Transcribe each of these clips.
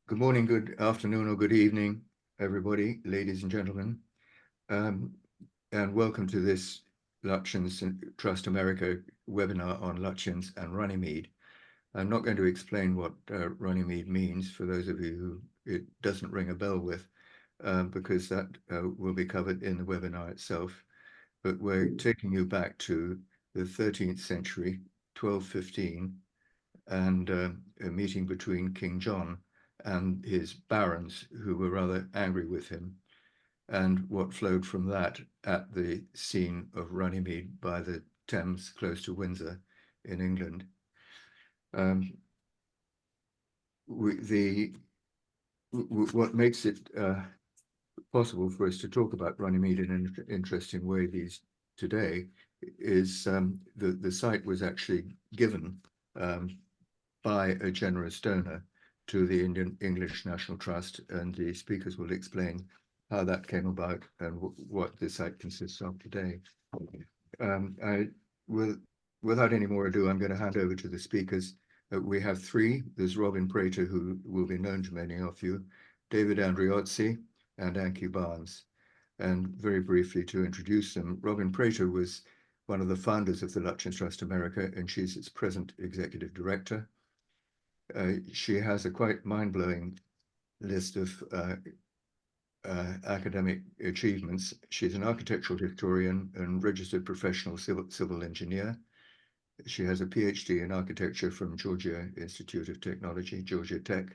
Good morning, good afternoon, or good evening, everybody, ladies and gentlemen, and welcome to this Lutyens Trust America webinar on Lutyens and Runnymede. I'm not going to explain what Runnymede means for those of you who it doesn't ring a bell with, because that will be covered in the webinar itself. But we're taking you back to the 13th century, 1215, and a meeting between King John and his barons, who were rather angry with him, and what flowed from that at the scene of Runnymede by the Thames close to Windsor in England. What makes it possible for us to talk about Runnymede in an interesting way today is the site was actually given by a generous donor to the English National Trust, and the speakers will explain how that came about and what the site consists of today. Without any more ado, I'm going to hand over to the speakers. We have three. There's Robin Prater, who will be known to many of you, David Andreozzi, and Anki Barnes. And very briefly to introduce them, Robin Prater was one of the founders of the Lutyens Trust America, and she's its present executive director. She has a quite mind-blowing list of academic achievements. She's an architectural historian and registered professional civil engineer. She has a PhD in architecture from Georgia Institute of Technology, Georgia Tech.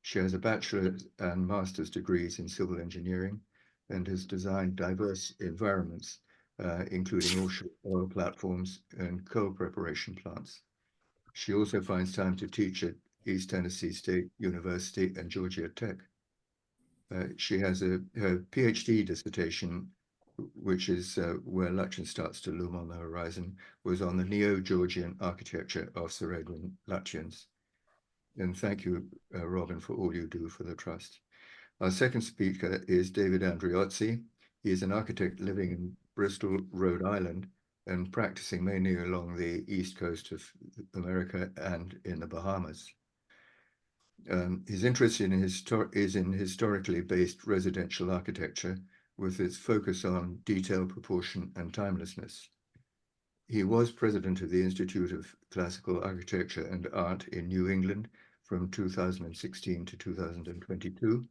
She has a bachelor's and master's degrees in civil engineering and has designed diverse environments, including offshore oil platforms and coal preparation plants. She also finds time to teach at East Tennessee State University and Georgia Tech. She has her PhD dissertation, which is where Lutyens starts to loom on the horizon, was on the Neo-Georgian architecture of Sir Edwin Lutyens. And thank you, Robin, for all you do for the Trust. Our second speaker is David Andreozzi. He is an architect living in Bristol, Rhode Island, and practicing mainly along the east coast of America and in the Bahamas. His interest is in historically based residential architecture with its focus on detail, proportion, and timelessness. He was president of the Institute of Classical Architecture and Art in New England from 2016 to 2022.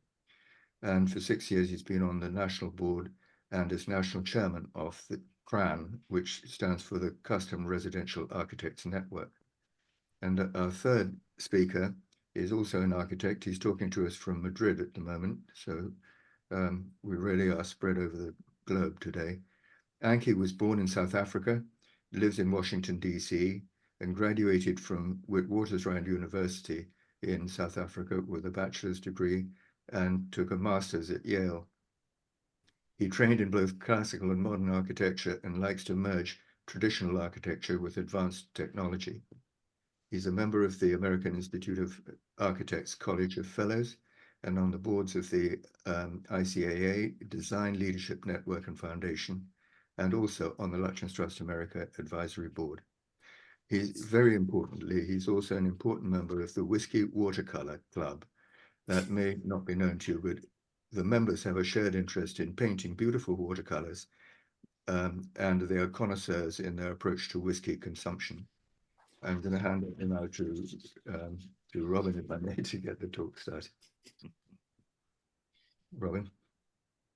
And for 6 years, he's been on the national board and as national chairman of the CRAN, which stands for the Custom Residential Architects Network. And our third speaker is also an architect. He's talking to us from Madrid at the moment, so we really are spread over the globe today. Anki was born in South Africa, lives in Washington, D.C., and graduated from Witwatersrand University in South Africa with a bachelor's degree and took a master's at Yale. He trained in both classical and modern architecture and likes to merge traditional architecture with advanced technology. He's a member of the American Institute of Architects College of Fellows and on the boards of the ICAA Design Leadership Network and Foundation, and also on the Lutyens Trust America Advisory Board. Very importantly, he's also an important member of the Whiskey Watercolor Club. That may not be known to you, but the members have a shared interest in painting beautiful watercolors, and they are connoisseurs in their approach to whiskey consumption. I'm going to hand it now to Robin, if I may, to get the talk started. Robin?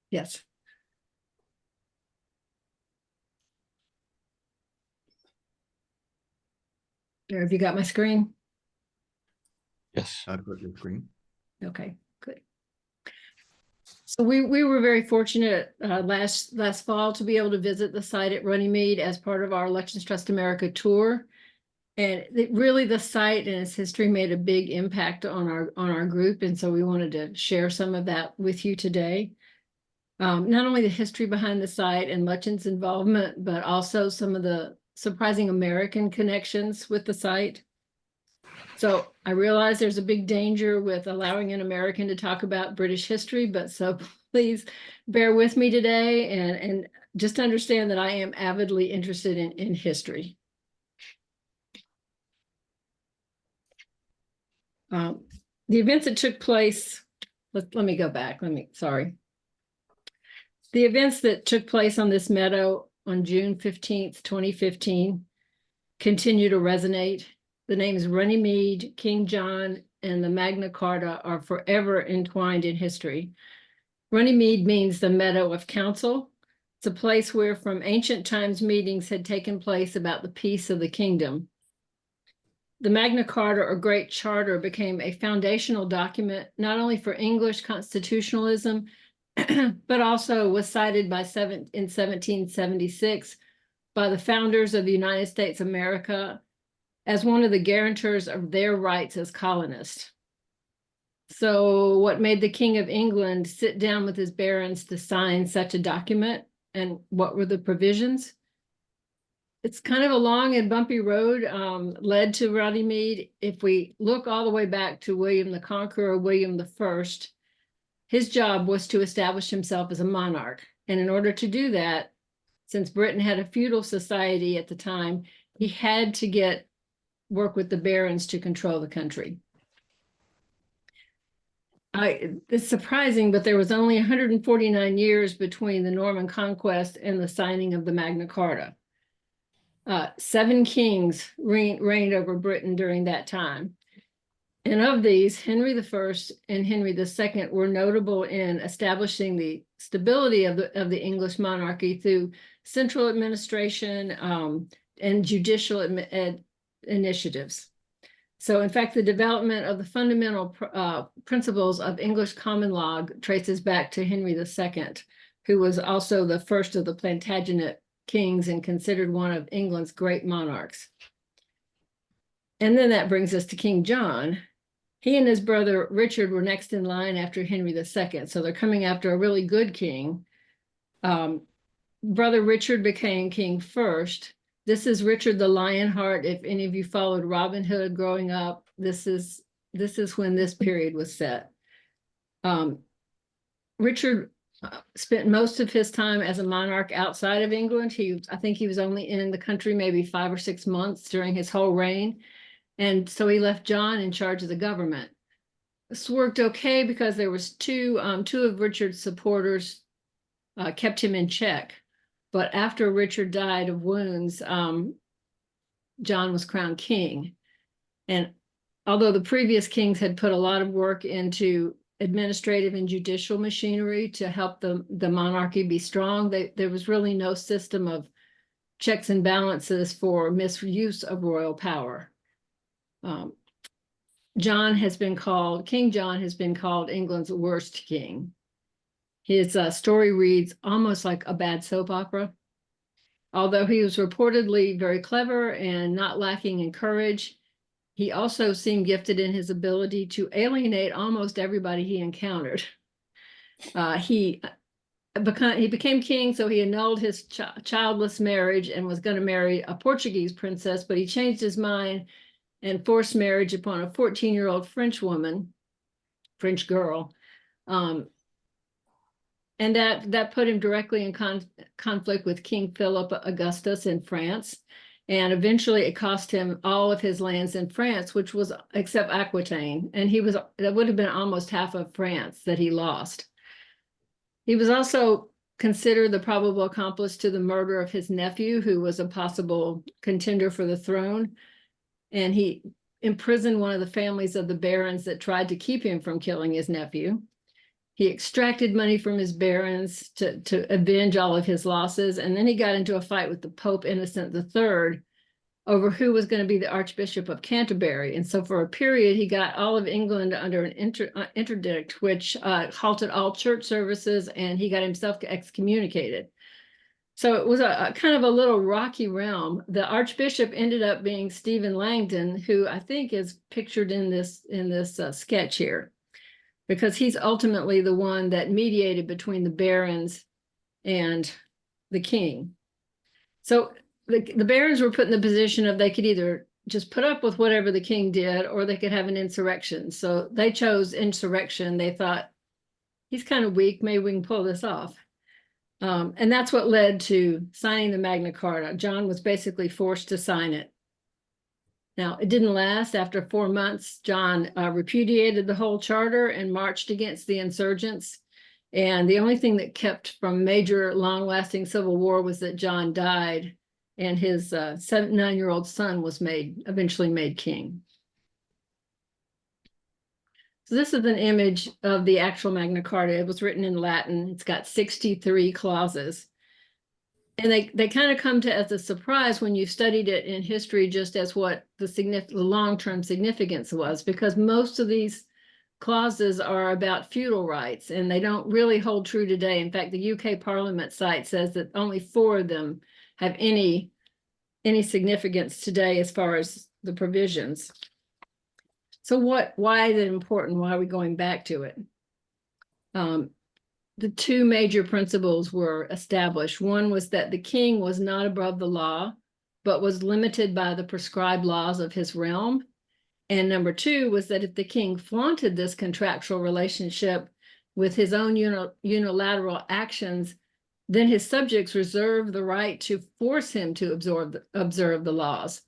Yes. There, have you got my screen? Yes. I've got your screen. Okay, good. So we were very fortunate last fall to be able to visit the site at Runnymede as part of our Lutyens Trust America tour. And really the site and its history made a big impact on our group. And so we wanted to share some of that with you today. Not only the history behind the site and Lutyens' involvement, but also some of the surprising American connections with the site. So I realize there's a big danger with allowing an American to talk about British history, but so please bear with me today and just understand that I am avidly interested in history. The events that took place, let me go back, sorry. The events that took place on this meadow on June 15th, 2015 continue to resonate. The names Runnymede, King John, and the Magna Carta are forever entwined in history. Runnymede means the meadow of council. It's a place where from ancient times meetings had taken place about the peace of the kingdom. The Magna Carta, or Great Charter, became a foundational document not only for English constitutionalism, but also was cited in 1776 by the founders of the United States of America as one of the guarantors of their rights as colonists. So what made the King of England sit down with his barons to sign such a document, and what were the provisions? It's kind of a long and bumpy road led to Runnymede. If we look all the way back to William the Conqueror, William I, his job was to establish himself as a monarch. And in order to do that, since Britain had a feudal society at the time, he had to work with the barons to control the country. It's surprising, but there was only 149 years between the Norman conquest and the signing of the Magna Carta. 7 kings reigned over Britain during that time. And of these, Henry I and Henry II were notable in establishing the stability of the English monarchy through central administration and judicial initiatives. So in fact, the development of the fundamental principles of English common law traces back to Henry II, who was also the first of the Plantagenet kings and considered one of England's great monarchs. And then that brings us to King John. He and his brother Richard were next in line after Henry II. So they're coming after a really good king. Brother Richard became king first. This is Richard the Lionheart. If any of you followed Robin Hood growing up, this is when this period was set. Richard spent most of his time as a monarch outside of England. I think he was only in the country maybe 5 or 6 months during his whole reign. And so he left John in charge of the government. This worked okay because there was two of Richard's supporters kept him in check. But after Richard died of wounds, John was crowned king. And although the previous kings had put a lot of work into administrative and judicial machinery to help the monarchy be strong, there was really no system of checks and balances for misuse of royal power. King John has been called England's worst king. His story reads almost like a bad soap opera. Although he was reportedly very clever and not lacking in courage, he also seemed gifted in his ability to alienate almost everybody he encountered. He became king, so he annulled his childless marriage and was going to marry a Portuguese princess, but he changed his mind and forced marriage upon a 14-year-old French girl. And that put him directly in conflict with King Philip Augustus in France. And eventually it cost him all of his lands in France, which was except Aquitaine. And that would have been almost half of France that he lost. He was also considered the probable accomplice to the murder of his nephew, who was a possible contender for the throne. And he imprisoned one of the families of the barons that tried to keep him from killing his nephew. He extracted money from his barons to avenge all of his losses. And then he got into a fight with the Pope Innocent III over who was going to be the Archbishop of Canterbury. And so for a period, he got all of England under an interdict, which halted all church services, and he got himself excommunicated. So it was a kind of a little rocky realm. The Archbishop ended up being Stephen Langton, who I think is pictured in this sketch here, because he's ultimately the one that mediated between the barons and the king. So the barons were put in the position of they could either just put up with whatever the king did, or they could have an insurrection. So they chose insurrection. They thought, he's kind of weak, maybe we can pull this off. And that's what led to signing the Magna Carta. John was basically forced to sign it. Now, it didn't last. After 4 months, John repudiated the whole charter and marched against the insurgents. And the only thing that kept from major long-lasting civil war was that John died, and his 9-year-old son was eventually made king. So this is an image of the actual Magna Carta. It was written in Latin. It's got 63 clauses. And they kind of come to as a surprise when you studied it in history, just as what the long-term significance was, because most of these clauses are about feudal rights, and they don't really hold true today. In fact, the UK Parliament site says that only 4 of them have any significance today as far as the provisions. So why is it important? Why are we going back to it? The 2 major principles were established. One was that the king was not above the law, but was limited by the prescribed laws of his realm. And number 2 was that if the king flaunted this contractual relationship with his own unilateral actions, then his subjects reserved the right to force him to observe the laws.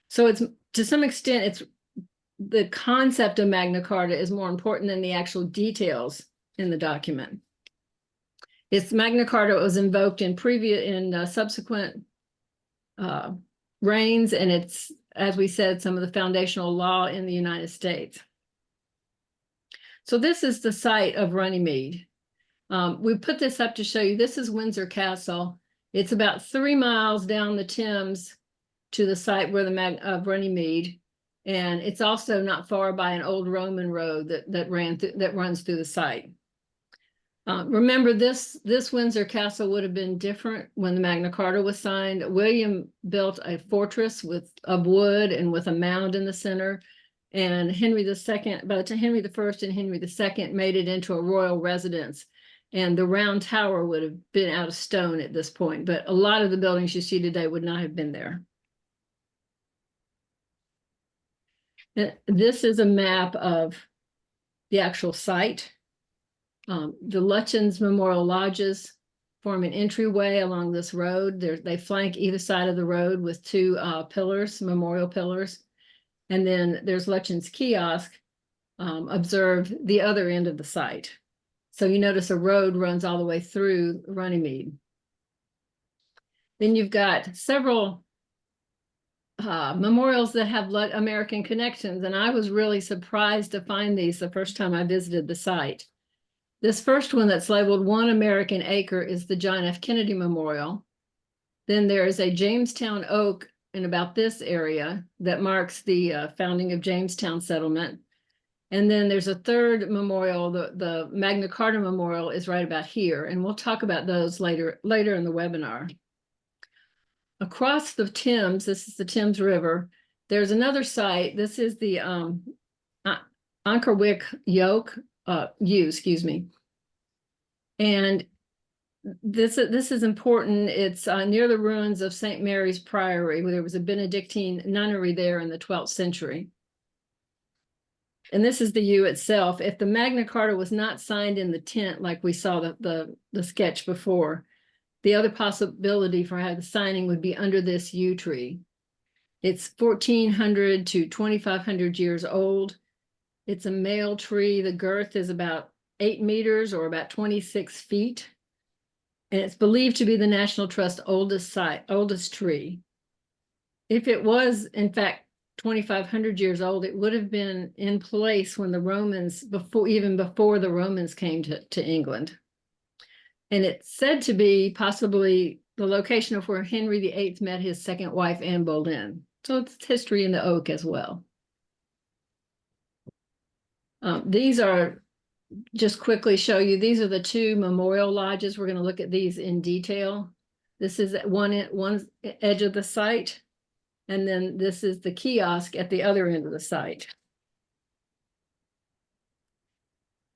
So it's, to some extent, it's the concept of Magna Carta is more important than the actual details in the document. It's Magna Carta was invoked in subsequent reigns, and it's, as we said, some of the foundational law in the United States. So this is the site of Runnymede. We put this up to show you. This is Windsor Castle. It's about 3 miles down the Thames to the site where of Runnymede, and it's also not far by an old Roman road that runs through the site. Remember, this Windsor Castle would have been different when the Magna Carta was signed. William built a fortress of wood and with a mound in the center. And Henry II, by the time Henry I and Henry II made it into a royal residence. And the round tower would have been out of stone at this point. But a lot of the buildings you see today would not have been there. This is a map of the actual site. The Lutyens Memorial Lodges form an entryway along this road. They flank either side of the road with 2 pillars, memorial pillars. And then there's Lutyens Kiosk, observed the other end of the site. So you notice a road runs all the way through Runnymede. Then you've got several memorials that have American connections, and I was really surprised to find these the first time I visited the site. This first one that's labeled 1 American Acre is the John F. Kennedy Memorial. Then there is a Jamestown Oak in about this area that marks the founding of Jamestown settlement. And then there's a 3rd memorial, the Magna Carta Memorial is right about here, and we'll talk about those later in the webinar. Across the Thames, this is the Thames River, there's another site. This is the Ankerwick Yew. And this is important. It's near the ruins of St. Mary's Priory, where there was a Benedictine nunnery there in the 12th century. And this is the yew itself. If the Magna Carta was not signed in the tent, like we saw the sketch before, the other possibility for having the signing would be under this yew tree. It's 1400 to 2500 years old. It's a male tree. The girth is about 8 meters or about 26 feet. And it's believed to be the National Trust oldest tree. If it was, in fact, 2,500 years old, it would have been in place when the Romans, even before the Romans came to England. And it's said to be possibly the location of where Henry VIII met his second wife, Anne Boleyn. So it's history in the oak as well. These are, just quickly show you, these are the 2 memorial lodges. We're going to look at these in detail. This is at one edge of the site. And then this is the kiosk at the other end of the site.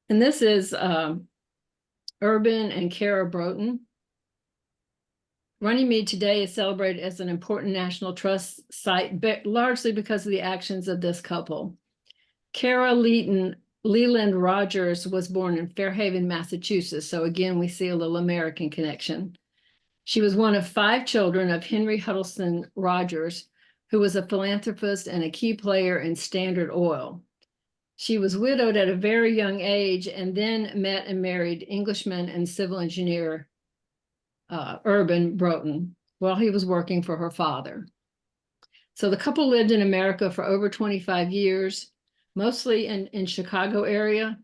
And this is Urban and Kara Broughton. Runnymede today is celebrated as an important National Trust site, largely because of the actions of this couple. Kara Leland Rogers was born in Fairhaven, Massachusetts. So again, we see a little American connection. She was one of 5 children of Henry Huddleston Rogers, who was a philanthropist and a key player in Standard Oil. She was widowed at a very young age and then met and married Englishman and civil engineer Urban Broughton while he was working for her father. So the couple lived in America for over 25 years, mostly in Chicago area,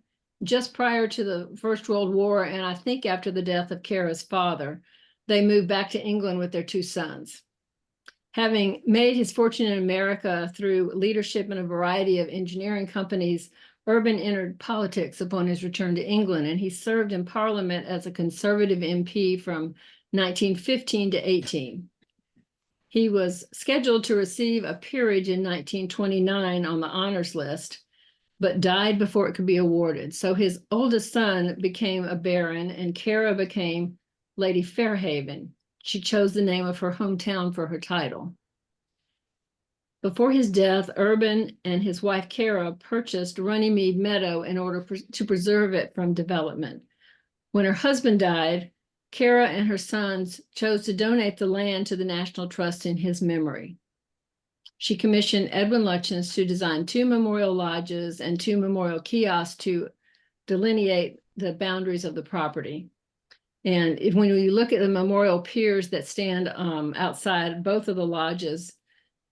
just prior to the First World War, and I think after the death of Kara's father, they moved back to England with their two sons. Having made his fortune in America through leadership in a variety of engineering companies, Urban entered politics upon his return to England, and he served in Parliament as a Conservative MP from 1915 to 18. He was scheduled to receive a peerage in 1929 on the honors list, but died before it could be awarded. So his oldest son became a baron, and Kara became Lady Fairhaven. She chose the name of her hometown for her title. Before his death, Urban and his wife Kara purchased Runnymede Meadow in order to preserve it from development. When her husband died, Kara and her sons chose to donate the land to the National Trust in his memory. She commissioned Edwin Lutyens to design 2 memorial lodges and 2 memorial kiosks to delineate the boundaries of the property. And when you look at the memorial piers that stand outside both of the lodges,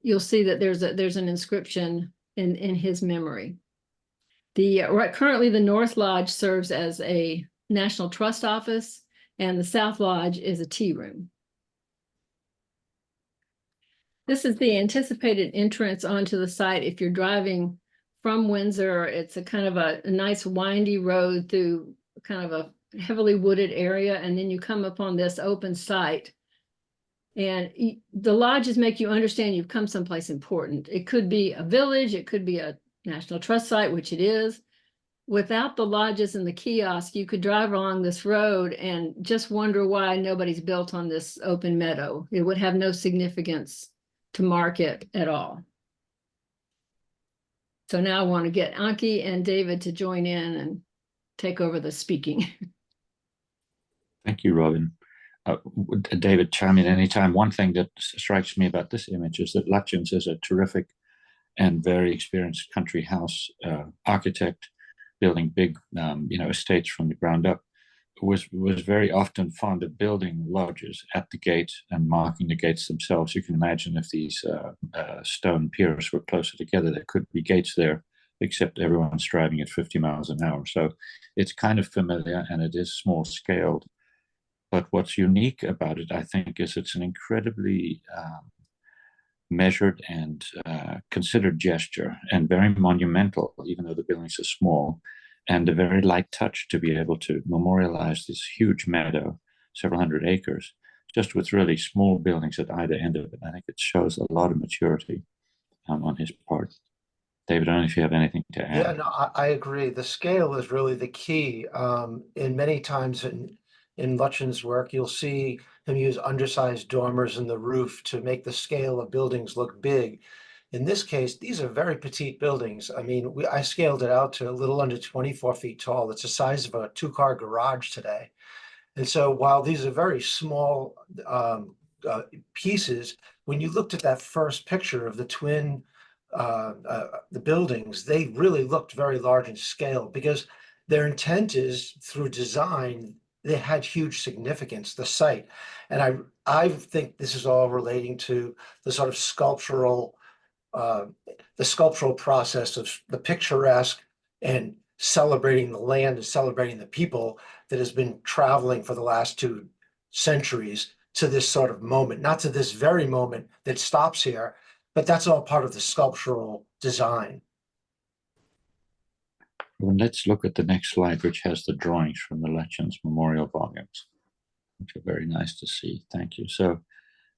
you'll see that there's an inscription in his memory. Currently, the North Lodge serves as a National Trust office, and the South Lodge is a tea room. This is the anticipated entrance onto the site. If you're driving from Windsor, it's a kind of a nice windy road through kind of a heavily wooded area, and then you come upon this open site. And the lodges make you understand you've come someplace important. It could be a village, it could be a National Trust site, which it is. Without the lodges and the kiosk, you could drive along this road and just wonder why nobody's built on this open meadow. It would have no significance to mark it at all. So now I want to get Anki and David to join in and take over the speaking. Thank you, Robin. David, chime in anytime. One thing that strikes me about this image is that Lutyens is a terrific and very experienced country house architect, building big, estates from the ground up. Was very often fond of building lodges at the gate and marking the gates themselves. You can imagine if these stone piers were closer together, there could be gates there, except everyone's driving at 50 miles an hour. So it's kind of familiar, and it is small scaled. But what's unique about it, I think, is it's an incredibly measured and considered gesture, and very monumental, even though the buildings are small, and a very light touch to be able to memorialize this huge meadow, several hundred acres, just with really small buildings at either end of it. I think it shows a lot of maturity on his part. David, I don't know if you have anything to add. Yeah, no, I agree. The scale is really the key. In many times in Lutyens' work, you'll see him use undersized dormers in the roof to make the scale of buildings look big. In this case, these are very petite buildings. I mean, I scaled it out to a little under 24 feet tall. It's the size of a 2-car garage today. And so while these are very small pieces, when you looked at that first picture of the twin the buildings, they really looked very large in scale, because their intent is, through design, they had huge significance, the site. And I think this is all relating to the sort of sculptural process of the picturesque and celebrating the land and celebrating the people that has been traveling for the last 2 centuries to this sort of moment, not to this very moment that stops here, but that's all part of the sculptural design. Well, let's look at the next slide, which has the drawings from the Lutyens memorial volumes, which are very nice to see. Thank you. So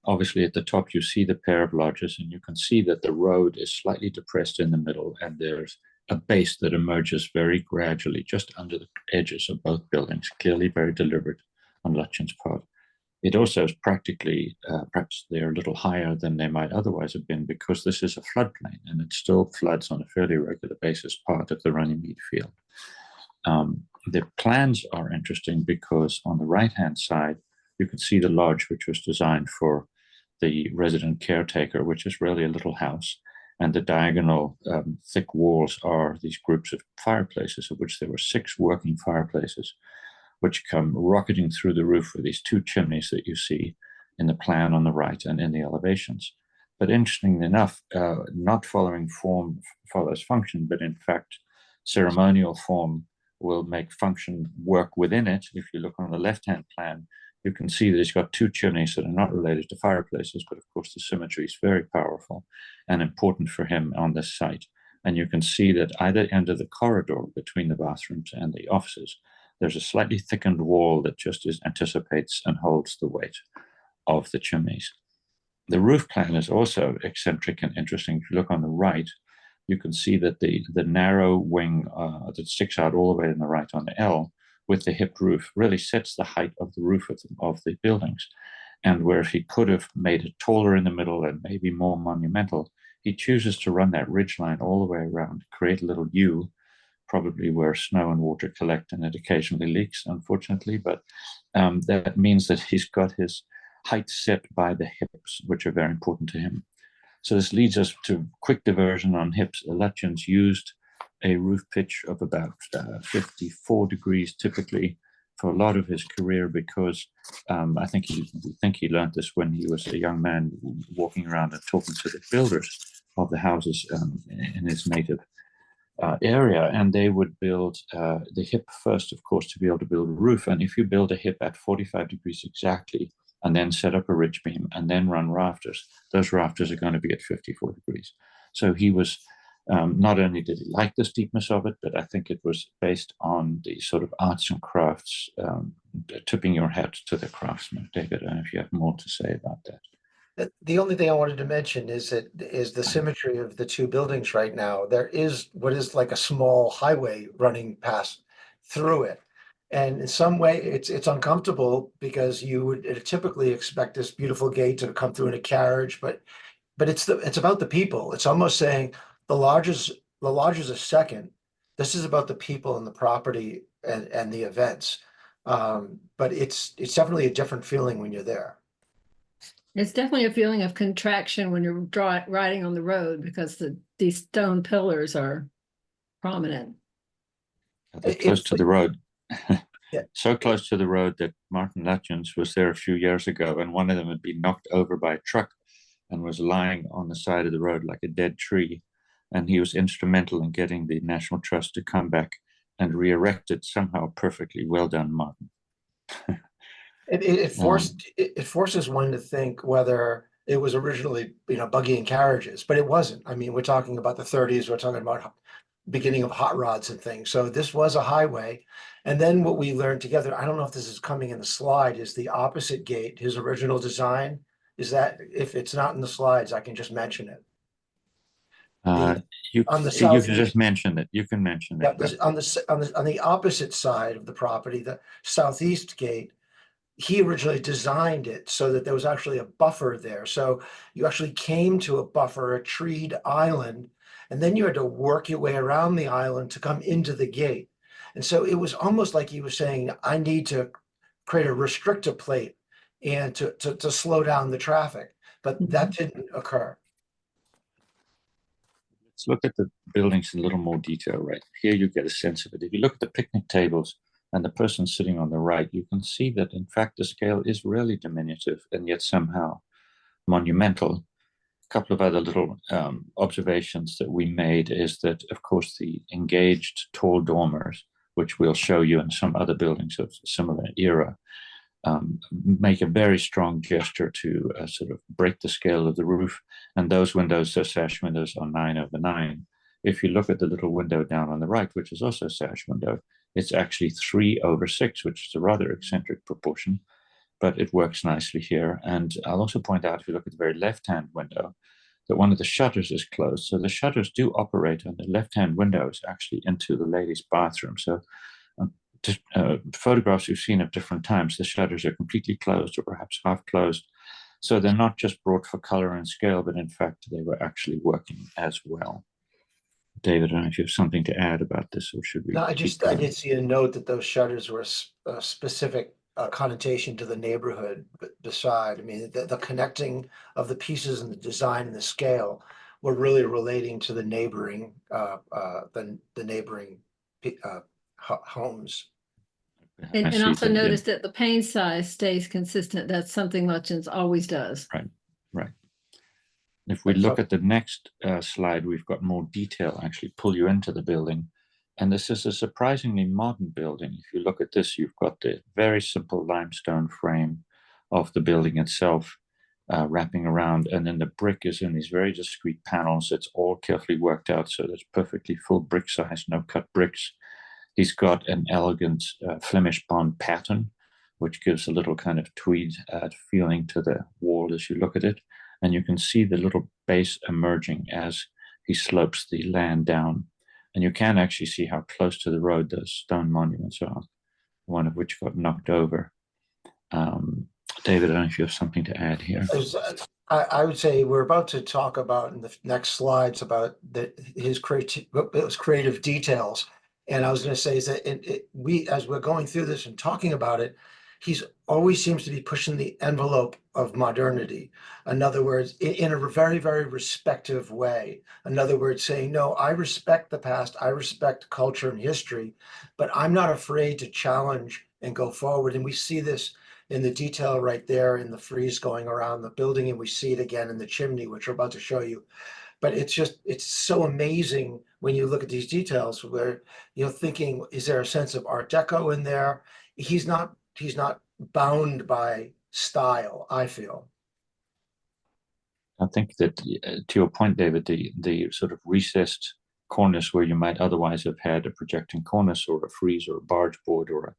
obviously at the top, you see the pair of lodges, and you can see that the road is slightly depressed in the middle, and there's a base that emerges very gradually just under the edges of both buildings, clearly very deliberate on Lutyens' part. It also is practically, perhaps they're a little higher than they might otherwise have been, because this is a floodplain, and it still floods on a fairly regular basis, part of the Runnymede field. The plans are interesting because on the right-hand side, you can see the lodge, which was designed for the resident caretaker, which is really a little house. And the diagonal thick walls are these groups of fireplaces, of which there were 6 working fireplaces, which come rocketing through the roof with these 2 chimneys that you see in the plan on the right and in the elevations. But interestingly enough, not following form follows function, but in fact, ceremonial form will make function work within it. If you look on the left-hand plan, you can see that it's got 2 chimneys that are not related to fireplaces, but of course the symmetry is very powerful and important for him on this site. And you can see that either end of the corridor between the bathrooms and the offices, there's a slightly thickened wall that just anticipates and holds the weight of the chimneys. The roof plan is also eccentric and interesting. If you look on the right, you can see that the narrow wing that sticks out all the way on the right on the L with the hipped roof really sets the height of the roof of the buildings. And where he could have made it taller in the middle and maybe more monumental, he chooses to run that ridge line all the way around, create a little U, probably where snow and water collect, and it occasionally leaks, unfortunately. But that means that he's got his height set by the hips, which are very important to him. So this leads us to quick diversion on hips. Lutyens used a roof pitch of about 54 degrees typically for a lot of his career, because I think he learned this when he was a young man walking around and talking to the builders of the houses in his native area, and they would build the hip first, of course, to be able to build a roof. And if you build a hip at 45 degrees exactly, and then set up a ridge beam and then run rafters, those rafters are going to be at 54 degrees. So he was, not only did he like the steepness of it, but I think it was based on the sort of arts and crafts, tipping your hat to the craftsman. David, I don't know if you have more to say about that. The only thing I wanted to mention is the symmetry of the 2 buildings right now. There is what is like a small highway running past through it. And in some way it's uncomfortable, because you would typically expect this beautiful gate to come through in a carriage, but it's about the people. It's almost saying the lodge is a second. This is about the people and the property and the events. But it's definitely a different feeling when you're there. It's definitely a feeling of contraction when you're riding on the road, because these stone pillars are prominent. They're close to the road. Yeah. So close to the road that Martin Lutyens was there a few years ago, and one of them had been knocked over by a truck and was lying on the side of the road like a dead tree. And he was instrumental in getting the National Trust to come back and re-erect it somehow perfectly. Well done, Martin. It forces one to think whether it was originally, buggy and carriages, but it wasn't. I mean, we're talking about the 30s. We're talking about beginning of hot rods and things. So this was a highway. And then what we learned together, I don't know if this is coming in the slide, is the opposite gate, his original design. Is that, if it's not in the slides, I can just mention it. You on the can south, just mention it. You can mention yeah, it. on the opposite side of the property, the southeast gate, he originally designed it so that there was actually a buffer there. So you actually came to a buffer, a treed island, and then you had to work your way around the island to come into the gate. And so it was almost like he was saying, I need to create a restrictor plate and to slow down the traffic, but that didn't occur. Let's look at the buildings in a little more detail. Right here, you get a sense of it. If you look at the picnic tables and the person sitting on the right, you can see that, in fact, the scale is really diminutive and yet somehow monumental. A couple of other little observations that we made is that, of course, the engaged tall dormers, which we'll show you in some other buildings of similar era, make a very strong gesture to sort of break the scale of the roof. And those windows, those sash windows, are 9/9. If you look at the little window down on the right, which is also a sash window, it's actually 3/6, which is a rather eccentric proportion, but it works nicely here. And I'll also point out, if you look at the very left-hand window, that one of the shutters is closed. So the shutters do operate on the left-hand windows actually into the ladies' bathroom. So photographs you've seen at different times, the shutters are completely closed or perhaps half closed. So they're not just brought for color and scale, but in fact, they were actually working as well. David, I don't know if you have something to add about this, or should we? No, I did see a note that those shutters were a specific connotation to the neighborhood beside. I mean, the connecting of the pieces and the design and the scale were really relating to the neighboring homes. I And see also that, yeah. notice that the pane size stays consistent. That's something Lutyens always does. Right, right. If we look at the next slide, we've got more detail, actually pull you into the building. And this is a surprisingly modern building. If you look at this, you've got the very simple limestone frame of the building itself wrapping around. And then the brick is in these very discrete panels. It's all carefully worked out. So there's perfectly full brick size, no cut bricks. He's got an elegant Flemish bond pattern, which gives a little kind of tweed feeling to the wall as you look at it. And you can see the little base emerging as he slopes the land down. And you can actually see how close to the road those stone monuments are, one of which got knocked over. David, I don't know if you have something to add here. I would say we're about to talk about in the next slides about his creative details. And I was going to say is that we, as we're going through this and talking about it, he's always seems to be pushing the envelope of modernity. In other words, in a very, very respective way. In other words, saying, no, I respect the past, I respect culture and history, but I'm not afraid to challenge and go forward. And we see this in the detail right there in the frieze going around the building, and we see it again in the chimney, which we're about to show you. But it's so amazing when you look at these details where you're thinking, is there a sense of Art Deco in there? He's not bound by style, I feel. I think that to your point, David, the sort of recessed cornice where you might otherwise have had a projecting cornice or a frieze or a barge board or a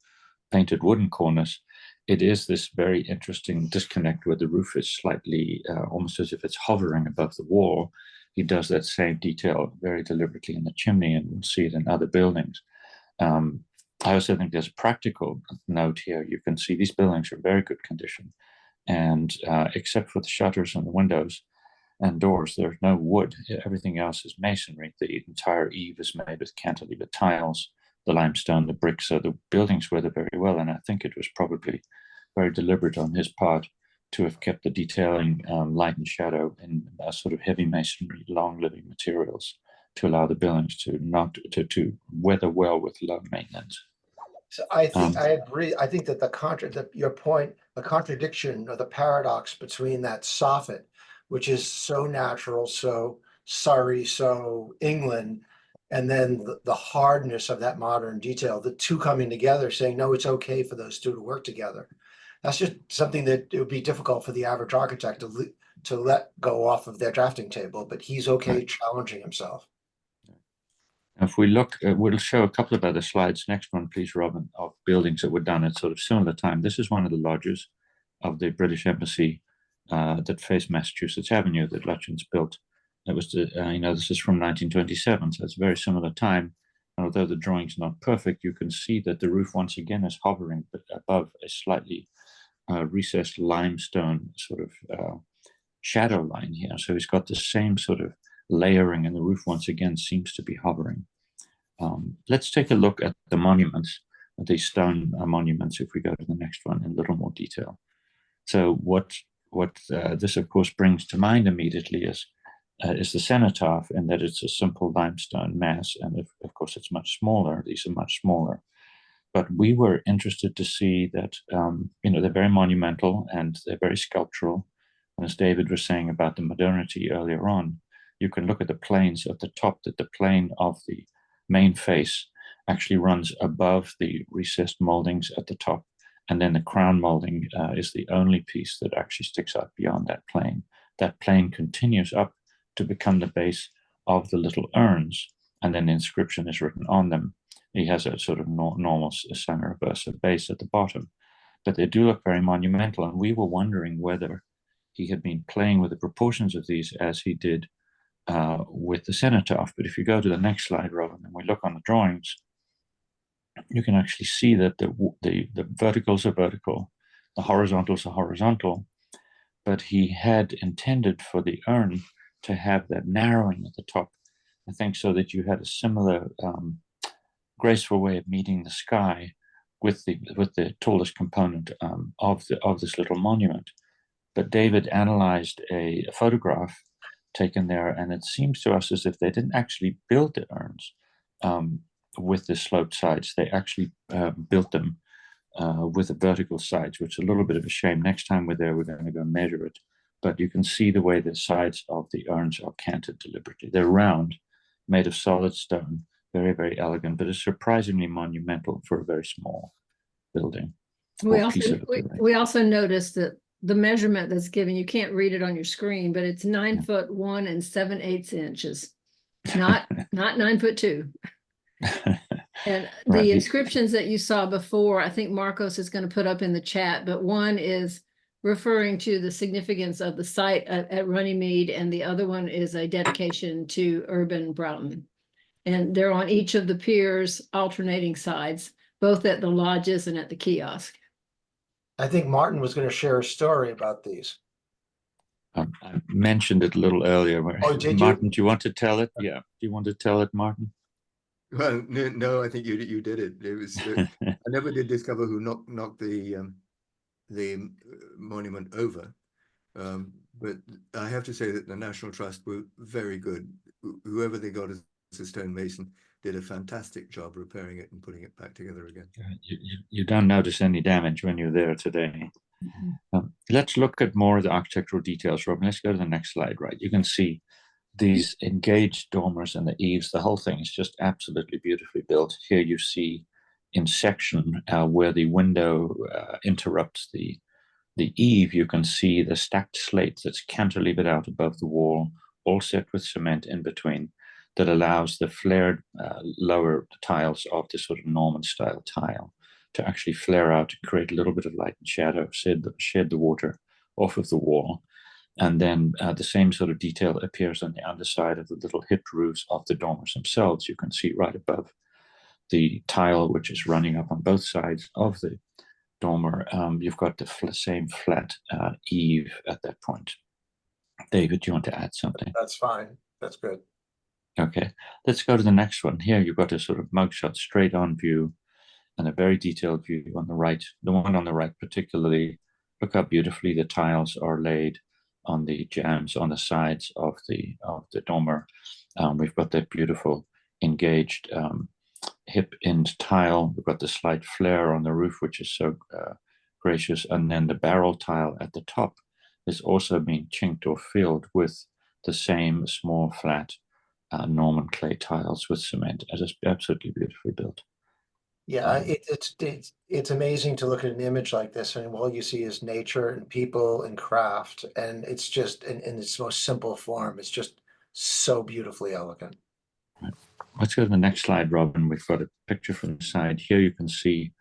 painted wooden cornice, it is this very interesting disconnect where the roof is slightly almost as if it's hovering above the wall. He does that same detail very deliberately in the chimney, and we'll see it in other buildings. I also think there's a practical note here. You can see these buildings are in very good condition, and except for the shutters and the windows and doors, there's no wood. Everything else is masonry. The entire eave is made with cantilever tiles, the limestone, the brick. So the buildings weather very well, and I think it was probably very deliberate on his part to have kept the detailing light and shadow in sort of heavy masonry, long living materials to allow the buildings to weather well with low maintenance. So I think I agree. I think that your point, the contradiction or the paradox between that soffit, which is so natural, so Surrey, so England, and then the hardness of that modern detail, the two coming together, saying, no, it's okay for those two to work together. That's just something that it would be difficult for the average architect to let go off of their drafting table, but he's okay challenging himself. If we look, we'll show a couple of other slides. Next one, please, Robin, of buildings that were done at sort of similar time. This is one of the lodges of the British Embassy that faced Massachusetts Avenue that Lutyens built. It was, this is from 1927, so it's a very similar time. And although the drawing's not perfect, you can see that the roof once again is hovering above a slightly recessed limestone sort of shadow line here. So he's got the same sort of layering, and the roof once again seems to be hovering. Let's take a look at the monuments, the stone monuments, if we go to the next one in a little more detail. So what this of course brings to mind immediately is the cenotaph, and that it's a simple limestone mass, and of course it's much smaller. These are much smaller. But we were interested to see that, they're very monumental and they're very sculptural. And as David was saying about the modernity earlier on, you can look at the planes at the top, that the plane of the main face actually runs above the recessed moldings at the top. And then the crown molding is the only piece that actually sticks out beyond that plane. That plane continues up to become the base of the little urns, and then the inscription is written on them. He has a sort of normal semi-reversa base at the bottom, but they do look very monumental. And we were wondering whether he had been playing with the proportions of these as he did with the cenotaph. But if you go to the next slide, Robin, and we look on the drawings, you can actually see that the verticals are vertical, the horizontals are horizontal, but he had intended for the urn to have that narrowing at the top, I think, so that you had a similar graceful way of meeting the sky with the tallest component of this little monument. But David analyzed a photograph taken there, and it seems to us as if they didn't actually build the urns with the sloped sides. They actually built them with the vertical sides, which is a little bit of a shame. Next time we're there, we're going to go measure it. But you can see the way the sides of the urns are canted deliberately. They're round, made of solid stone, very, very elegant, but it's surprisingly monumental for a very small building. We also noticed that the measurement that's given, you can't read it on your screen, but it's 9 foot 1 7/8 inches, not 9 foot 2. And the inscriptions that you saw before, I think Marcos is going to put up in the chat, but one is referring to the significance of the site at Runnymede, and the other one is a dedication to Urban Broughton. And they're on each of the piers, alternating sides, both at the lodges and at the kiosk. I think Martin was going to share a story about these. I mentioned it a little earlier. Oh, did Martin, you? do you want to tell it? Yeah. Do you want to tell it, Martin? Well, no, I think you did it. It was I never did discover who knocked the monument over, but I have to say that the National Trust were very good. Whoever they got as a stonemason did a fantastic job repairing it and putting it back together again. You don't notice any damage when you're there today. Let's look at more of the architectural details, Robin. Let's go to the next slide, right? You can see these engaged dormers and the eaves. The whole thing is just absolutely beautifully built. Here you see in section where the window interrupts the eave, you can see the stacked slate that's cantilevered out above the wall, all set with cement in between, that allows the flared lower tiles of this sort of Norman style tile to actually flare out and create a little bit of light and shadow, shed the water off of the wall. And then the same sort of detail appears on the underside of the little hip roofs of the dormers themselves. You can see right above the tile, which is running up on both sides of the dormer. You've got the same flat eave at that point. David, do you want to add something? That's fine. That's good. Okay, let's go to the next one. Here you've got a sort of mugshot straight on view and a very detailed view on the right. The one on the right particularly, look how beautifully the tiles are laid on the jambs on the sides of the dormer. We've got that beautiful engaged hip end tile. We've got the slight flare on the roof, which is so gracious. And then the barrel tile at the top is also being chinked or filled with the same small flat Norman clay tiles with cement. It is absolutely beautifully built. Yeah, it's amazing to look at an image like this, and all you see is nature and people and craft, and it's just in its most simple form. It's just so beautifully elegant. Right. Let's go to the next slide, Robin. We've got a picture from the side. Here you can see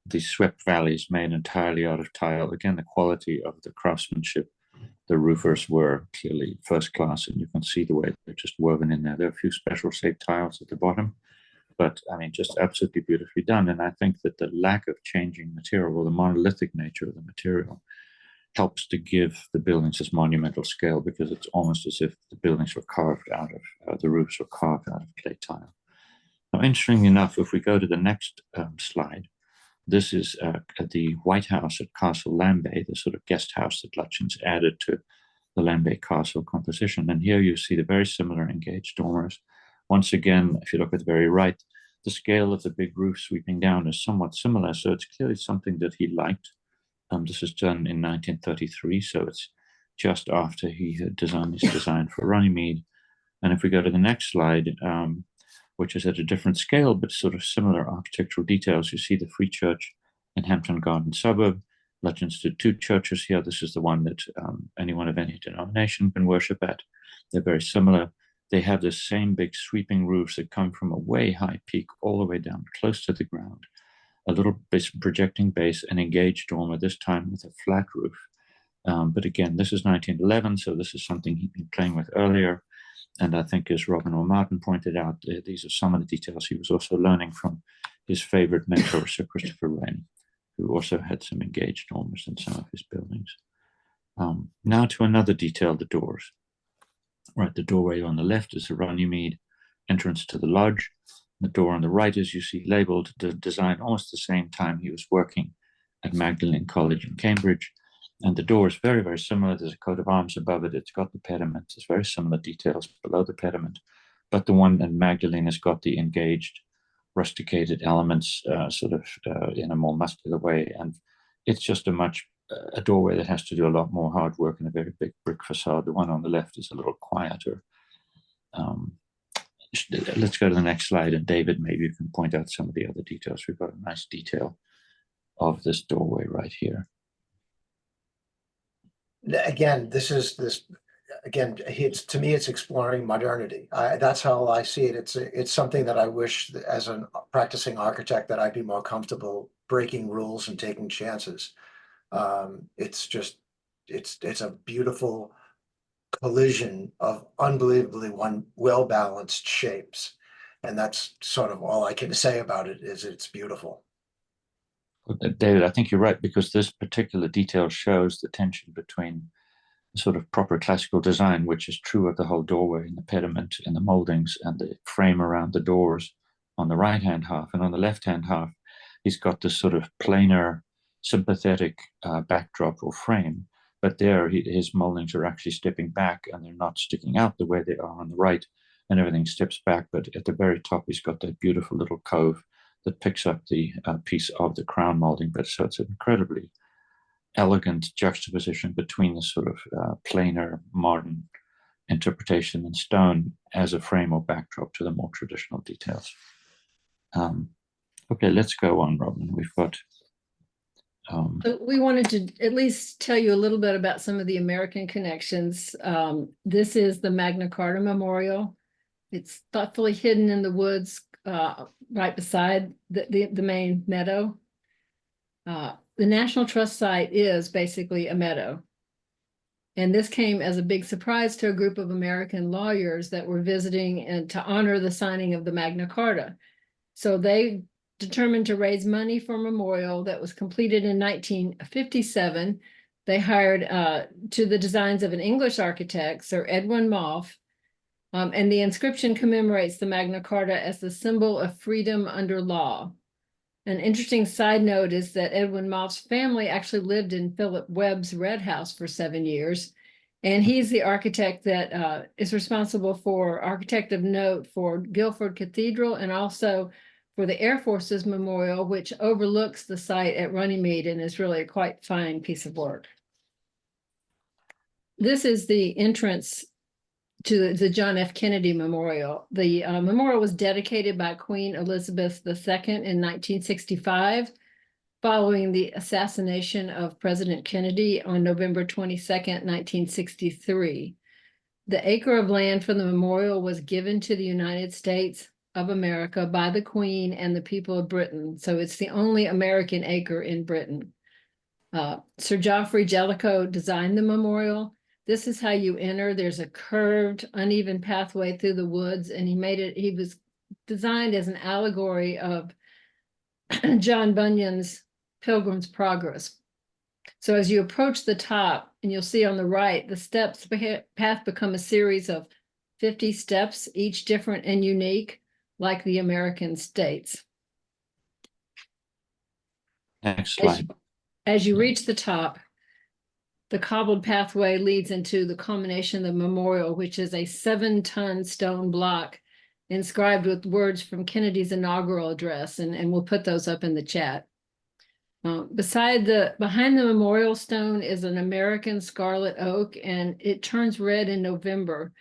the swept valleys made entirely out of tile. Again, the quality of the craftsmanship. The roofers were clearly first class, and you can see the way they're just woven in there. There are a few special shaped tiles at the bottom, but I mean, just absolutely beautifully done. And I think that the lack of changing material, or the monolithic nature of the material, helps to give the buildings this monumental scale, because it's almost as if the buildings were carved out of, the roofs were carved out of clay tile. Now, interestingly enough, if we go to the next slide, this is at the White House at Castle Lambay, the sort of guest house that Lutyens added to the Lambay Castle composition. And here you see the very similar engaged dormers. Once again, if you look at the very right, the scale of the big roof sweeping down is somewhat similar. So it's clearly something that he liked. This was done in 1933, so it's just after he had designed his design for Runnymede. And if we go to the next slide, which is at a different scale, but sort of similar architectural details, you see the Free Church in Hampton Garden suburb. Lutyens did 2 churches here. This is the one that anyone of any denomination can worship at. They're very similar. They have the same big sweeping roofs that come from a way high peak all the way down close to the ground. A little projecting base, an engaged dormer, this time with a flat roof. But again, this is 1911, so this is something he'd been playing with earlier. And I think, as Robin or Martin pointed out, these are some of the details he was also learning from his favorite mentor, Sir Christopher Wren, who also had some engaged dormers in some of his buildings. Now to another detail, the doors. Right, the doorway on the left is the Runnymede entrance to the lodge. The door on the right, as you see, labeled, designed almost the same time he was working at Magdalene College in Cambridge. And the door is very, very similar. There's a coat of arms above it. It's got the pediment. It's very similar details below the pediment. But the one in Magdalene has got the engaged, rusticated elements in a more muscular way. And it's just a doorway that has to do a lot more hard work in a very big brick facade. The one on the left is a little quieter. Let's go to the next slide, and David, maybe you can point out some of the other details. We've got a nice detail of this doorway right here. Again, to me, it's exploring modernity. That's how I see it. It's something that I wish that as a practicing architect that I'd be more comfortable breaking rules and taking chances. It's a beautiful collision of unbelievably well-balanced shapes. And that's sort of all I can say about it, is it's beautiful. David, I think you're right, because this particular detail shows the tension between sort of proper classical design, which is true of the whole doorway and the pediment and the moldings and the frame around the doors on the right-hand half. And on the left-hand half, he's got this sort of planar, sympathetic backdrop or frame. But there, his moldings are actually stepping back, and they're not sticking out the way they are on the right, and everything steps back. But at the very top, he's got that beautiful little cove that picks up the piece of the crown molding. But so it's an incredibly elegant juxtaposition between the sort of planar, modern interpretation in stone as a frame or backdrop to the more traditional details. Okay, let's go on, Robin. We've got... So we wanted to at least tell you a little bit about some of the American connections. This is the Magna Carta Memorial. It's thoughtfully hidden in the woods right beside the main meadow. The National Trust site is basically a meadow. And this came as a big surprise to a group of American lawyers that were visiting and to honor the signing of the Magna Carta. So they determined to raise money for a memorial that was completed in 1957. They hired to the designs of an English architect, Sir Edwin Moff, and the inscription commemorates the Magna Carta as the symbol of freedom under law. An interesting side note is that Edwin Moff's family actually lived in Philip Webb's Red House for 7 years, and he's the architect that is responsible for architect of note for Guildford Cathedral and also for the Air Force's memorial, which overlooks the site at Runnymede and is really a quite fine piece of work. This is the entrance to the John F. Kennedy Memorial. The memorial was dedicated by Queen Elizabeth II in 1965, following the assassination of President Kennedy on November 22nd, 1963. The acre of land for the memorial was given to the United States of America by the Queen and the people of Britain. So it's the only American acre in Britain. Sir Geoffrey Jellicoe designed the memorial. This is how you enter. There's a curved, uneven pathway through the woods, and he was designed as an allegory of John Bunyan's Pilgrim's Progress. So as you approach the top, and you'll see on the right, the path become a series of 50 steps, each different and unique, like the American states. Next slide. As you reach the top, the cobbled pathway leads into the culmination of the memorial, which is a 7-ton stone block inscribed with words from Kennedy's inaugural address, and we'll put those up in the chat. Behind the memorial stone is an American scarlet oak, and it turns red in November,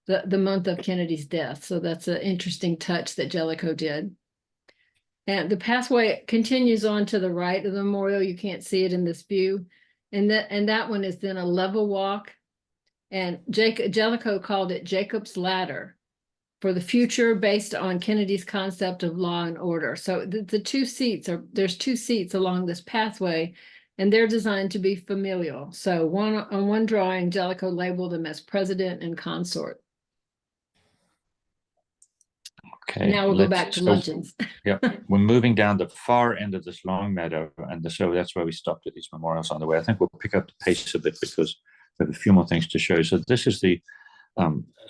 the month of Kennedy's death. So that's an interesting touch that Jellicoe did. And the pathway continues on to the right of the memorial. You can't see it in this view. And that one is then a level walk. And Jellicoe called it Jacob's Ladder for the future, based on Kennedy's concept of law and order. So there's 2 seats along this pathway, and they're designed to be familial. So on one drawing, Jellicoe labeled them as president and consort. Okay. Now we'll go back to Lutyens. Yeah, we're moving down the far end of this long meadow, and so that's where we stopped at these memorials on the way. I think we'll pick up the pace a bit because we have a few more things to show. So this is the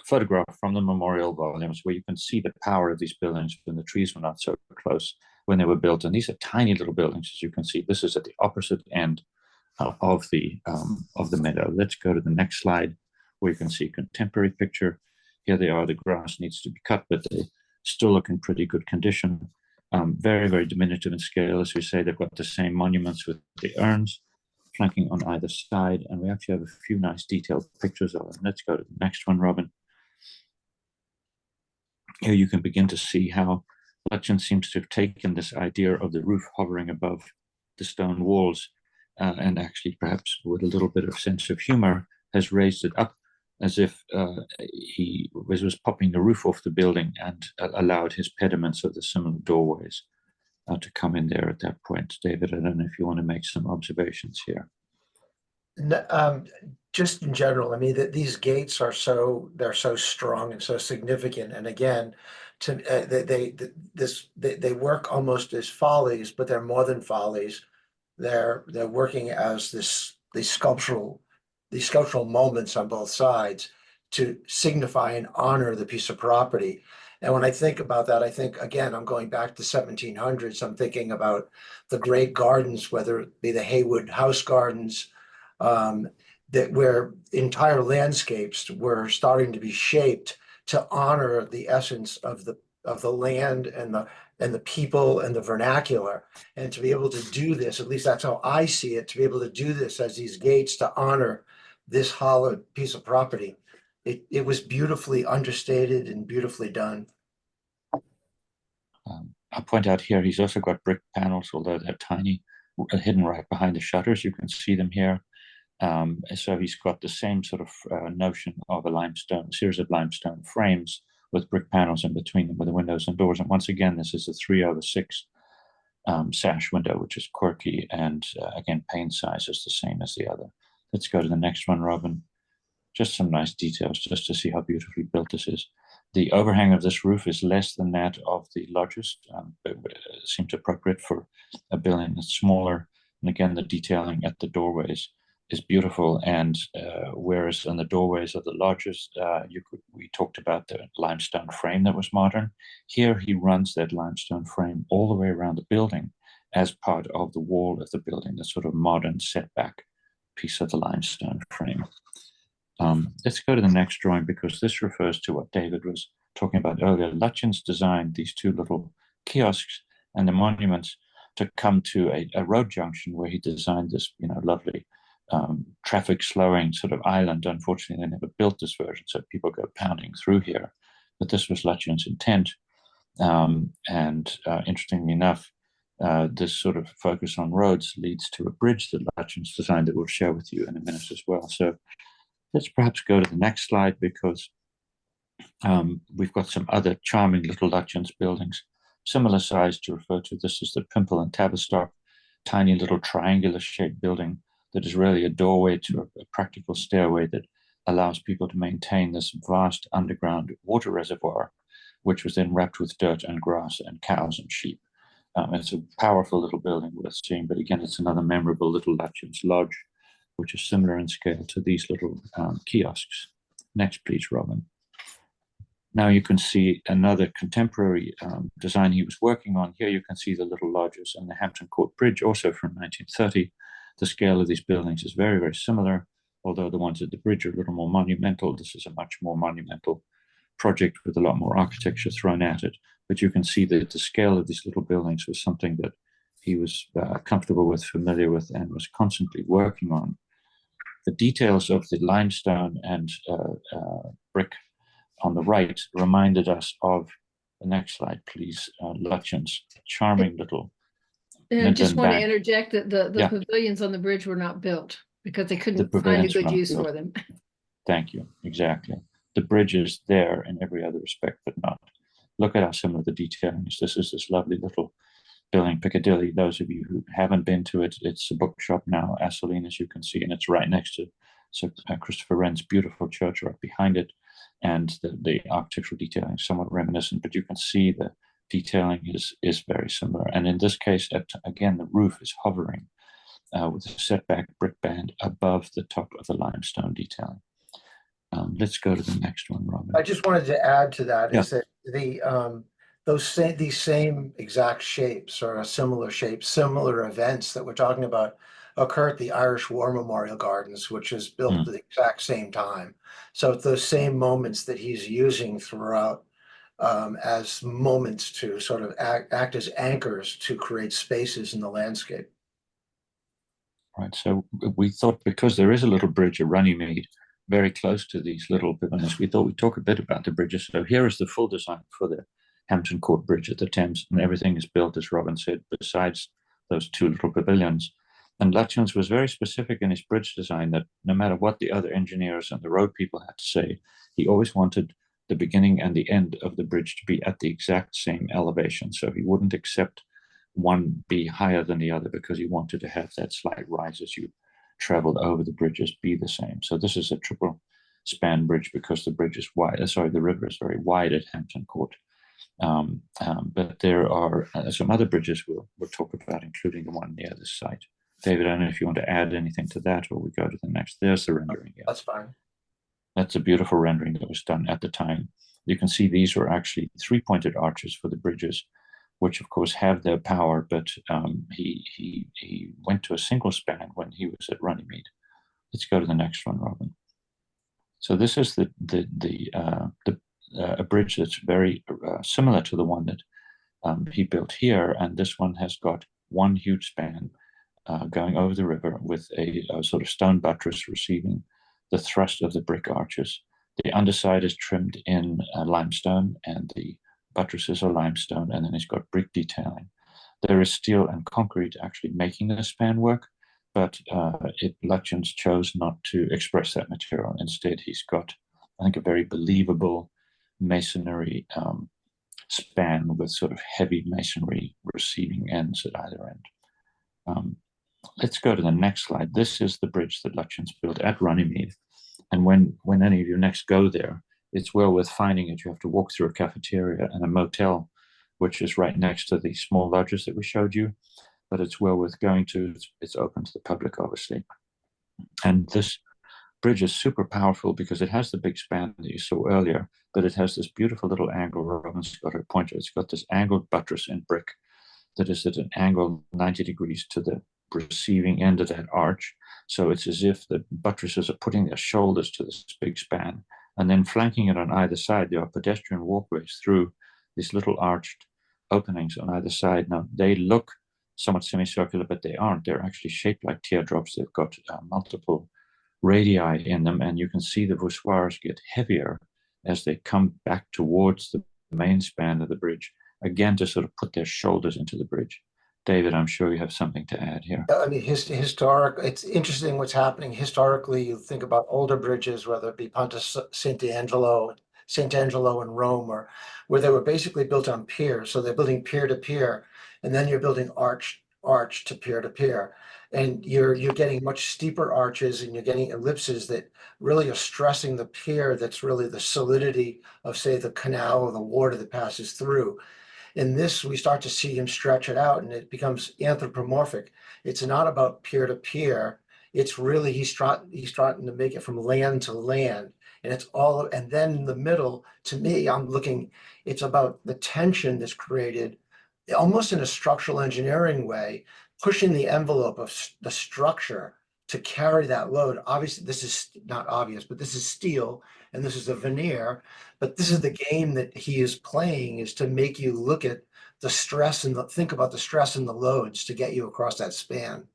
photograph from the memorial volumes where you can see the power of these buildings when the trees were not so close when they were built. And these are tiny little buildings, as you can see. This is at the opposite end of the meadow. Let's go to the next slide where you can see a contemporary picture. Here they are. The grass needs to be cut, but they still look in pretty good condition. Very, very diminutive in scale. As we say, they've got the same monuments with the urns flanking on either side. And we actually have a few nice detailed pictures of them. Let's go to the next one, Robin. Here you can begin to see how Lutyens seems to have taken this idea of the roof hovering above the stone walls and actually perhaps with a little bit of sense of humor has raised it up as if he was popping the roof off the building and allowed his pediments of the similar doorways to come in there at that point. David, I don't know if you want to make some observations here. Just in general, I mean, these gates are they're so strong and so significant. And again, they work almost as follies, but they're more than follies. They're working as these sculptural moments on both sides to signify and honor the piece of property. And when I think about that, I think, again, I'm going back to 1700s. I'm thinking about the great gardens, whether it be the Haywood House Gardens, that where entire landscapes were starting to be shaped to honor the essence of the land and the people and the vernacular. And to be able to do this, at least that's how I see it, to be able to do this as these gates to honor this hollowed piece of property. It was beautifully understated and beautifully done. I'll point out here, he's also got brick panels, although they're tiny, hidden right behind the shutters. You can see them here. So he's got the same sort of notion of a series of limestone frames with brick panels in between them with the windows and doors. And once again, this is a 3/6 sash window, which is quirky. And again, pane size is the same as the other. Let's go to the next one, Robin. Just some nice details just to see how beautifully built this is. The overhang of this roof is less than that of the lodges. It seems appropriate for a building that's smaller. And again, the detailing at the doorways is beautiful. And whereas in the doorways of the lodges, we talked about the limestone frame that was modern. Here he runs that limestone frame all the way around the building as part of the wall of the building, the sort of modern setback piece of the limestone frame. Let's go to the next drawing because this refers to what David was talking about earlier. Lutyens designed these two little kiosks and the monuments to come to a road junction where he designed this, lovely traffic slowing sort of island. Unfortunately, they never built this version, so people go pounding through here. But this was Lutyens' intent. Interestingly enough, this sort of focus on roads leads to a bridge that Lutyens designed that we'll share with you in a minute as well. So let's perhaps go to the next slide because we've got some other charming little Lutyens buildings, similar size to refer to. This is the Pimple and Tavistock, tiny little triangular shaped building that is really a doorway to a practical stairway that allows people to maintain this vast underground water reservoir, which was then wrapped with dirt and grass and cows and sheep. It's a powerful little building worth seeing, but again, it's another memorable little Lutyens lodge, which is similar in scale to these little kiosks. Next, please, Robin. Now you can see another contemporary design he was working on. Here you can see the little lodges and the Hampton Court Bridge, also from 1930. The scale of these buildings is very, very similar, although the ones at the bridge are a little more monumental. This is a much more monumental project with a lot more architecture thrown at it. But you can see that the scale of these little buildings was something that he was comfortable with, familiar with, and was constantly working on. The details of the limestone and brick on the right reminded us of the next slide, please. Lutyens, charming little. And I just want to interject that the pavilions on the bridge were not built because they couldn't find a good use for them. Thank you. Exactly. The bridge is there in every other respect, but not. Look at how similar the detailing is. This is this lovely little building, Piccadilly. Those of you who haven't been to it, it's a bookshop now, Asseline, as you can see, and it's right next to Christopher Wren's beautiful church right behind it. And the architectural detailing is somewhat reminiscent, but you can see the detailing is very similar. And in this case, again, the roof is hovering with a setback brick band above the top of the limestone detailing. Let's go to the next one, Robin. I just wanted to add to that Yeah. is that these same exact shapes or a similar shape, similar events that we're talking about occur at the Irish War Memorial Gardens, which is built at the exact same time. So it's those same moments that he's using throughout as moments to sort of act as anchors to create spaces in the landscape. Right. So we thought, because there is a little bridge at Runnymede very close to these little pavilions, we thought we'd talk a bit about the bridges. So here is the full design for the Hampton Court Bridge at the Thames, and everything is built, as Robin said, besides those two little pavilions. And Lutyens was very specific in his bridge design that no matter what the other engineers and the road people had to say, he always wanted the beginning and the end of the bridge to be at the exact same elevation. So he wouldn't accept one be higher than the other because he wanted to have that slight rise as you traveled over the bridges be the same. So this is a triple span bridge because the bridge is wide. The river is very wide at Hampton Court. But there are some other bridges we'll talk about, including the one near this site. David, I don't know if you want to add anything to that, or we go to the next. There's the rendering. Yeah. That's fine. That's a beautiful rendering that was done at the time. You can see these were actually three-pointed arches for the bridges, which of course have their power, but he went to a single span when he was at Runnymede. Let's go to the next one, Robin. So this is a bridge that's very similar to the one that he built here, and this one has got one huge span going over the river with a sort of stone buttress receiving the thrust of the brick arches. The underside is trimmed in limestone, and the buttresses are limestone, and then it's got brick detailing. There is steel and concrete actually making the span work, but Lutyens chose not to express that material. Instead, he's got, I think, a very believable masonry span with sort of heavy masonry receiving ends at either end. Let's go to the next slide. This is the bridge that Lutyens built at Runnymede. And when any of you next go there, it's well worth finding it. You have to walk through a cafeteria and a motel, which is right next to the small lodges that we showed you. But it's well worth going to. It's open to the public, obviously. And this bridge is super powerful because it has the big span that you saw earlier, but it has this beautiful little angle. Robin's got her pointer. It's got this angled buttress in brick that is at an angle 90 degrees to the receiving end of that arch. So it's as if the buttresses are putting their shoulders to this big span. And then flanking it on either side, there are pedestrian walkways through these little arched openings on either side. Now, they look somewhat semicircular, but they aren't. They're actually shaped like teardrops. They've got multiple radii in them, and you can see the voussoirs get heavier as they come back towards the main span of the bridge, again, to sort of put their shoulders into the bridge. David, I'm sure you have something to add here. I mean, it's interesting what's happening. Historically, you think about older bridges, whether it be Ponte St. Angelo in Rome, or where they were basically built on piers. So they're building pier to pier, and then you're building arch to pier to pier. And you're getting much steeper arches, and you're getting ellipses that really are stressing the pier. That's really the solidity of, say, the canal or the water that passes through. In this, we start to see him stretch it out, and it becomes anthropomorphic. It's not about pier to pier. It's really, he's starting to make it from land to land. And it's all, and then in the middle, to me, it's about the tension that's created almost in a structural engineering way, pushing the envelope of the structure to carry that load. Obviously, this is not obvious, but this is steel and this is a veneer. But this is the game that he is playing, is to make you look at the stress and think about the stress and the loads to get you across that span.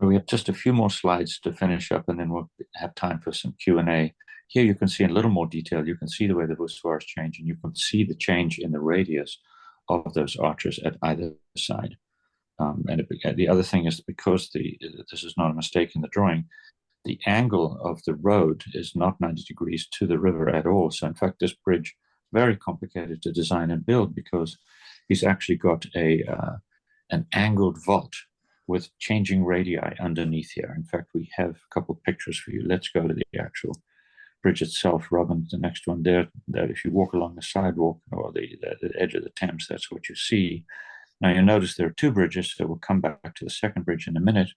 We have just a few more slides to finish up, and then we'll have time for some Q&A. Here you can see in a little more detail, you can see the way the voussoirs change, and you can see the change in the radius of those arches at either side. The other thing is, because this is not a mistake in the drawing, the angle of the road is not 90 degrees to the river at all. So in fact, this bridge is very complicated to design and build, because he's actually got an angled vault with changing radii underneath here. In fact, we have a couple of pictures for you. Let's go to the actual bridge itself, Robin, the next one there, that if you walk along the sidewalk or the edge of the Thames, that's what you see. Now, you'll notice there are two bridges, so we'll come back to the second bridge in a minute.